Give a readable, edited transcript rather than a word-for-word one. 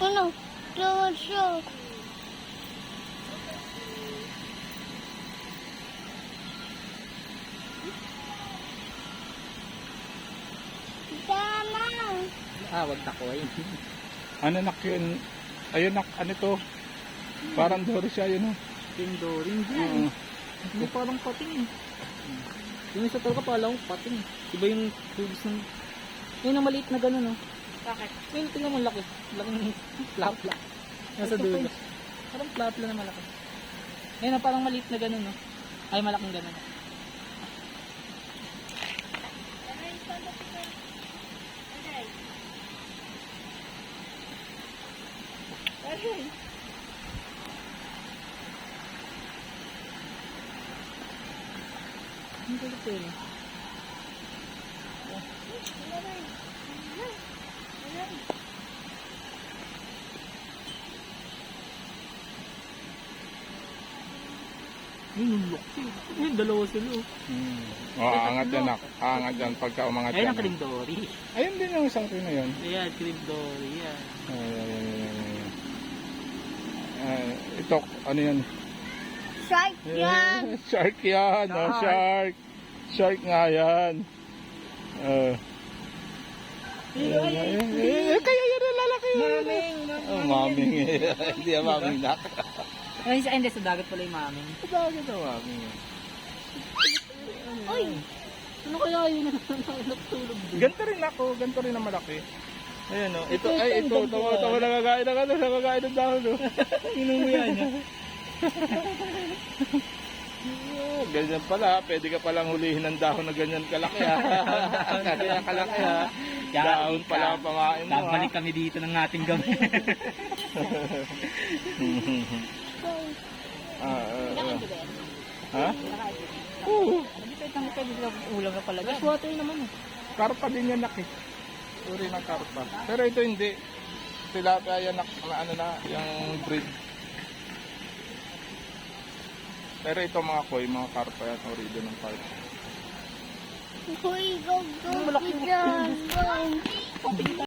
Ano? Tawad siya. Tama. Wag na ko ayun. Ano nak yun? Ayun nak, ano to? Parang Dory siya yun, oh. Tindori. Oo. Hindi parang pating eh. Yung isa talaga pala ko pating. Iba yung tubis ng... Yun ang maliit na gano'n, no? Bakit? Yun, tingnan mo laki. Laking plapla. Nasa Ito, dulo. guys. Parang plapla na malaki. Yun ang parang maliit na gano'n, no? Ay, malaking gano'n. Ang galit yun eh. Yun yung laki. Yun, dalawa sila. Aangat yan nak. Aangat yan pagka umangat Ayun yan. ang cream dory. Ayun din yung isang na yun. Ayan, cream dory yan. Ito, ano yan? Shark yan. Shark yan. Oh, shark. Shark nga yan. Kaya yan ang lalaki. Maming! Oh, maming. Hindi yan maming nak. Ay, hindi, sa dagat pala yung maming. Bakit ang maming? Uy! Ano kaya yun natulog din? Ganito rin ako. Ganito rin ang malaki. Ayan o. Ito, ay ito. Ito, Tawa nakakain ng ano. Nakakain ng dahon o. Inunguya niya. Ganyan pala. Pwede ka palang hulihin ng dahon na ganyan kalaki ha. Kaya kalaki ha. Dahon pala ang pamain mo ha. Nagbalik kami dito ng ating gabi. Ha? Oo. Hindi pwede naman kayo dito ulam na pala. Freshwater naman eh. Karpa din yan nak eh. Uri ng karpa. Pero ito hindi. Tilapia yan nak, ano na, yung breed. Pero ito mga koi, mga karpa yan, uri din ng karpa. Uy, go, go. Malaki. Dyan.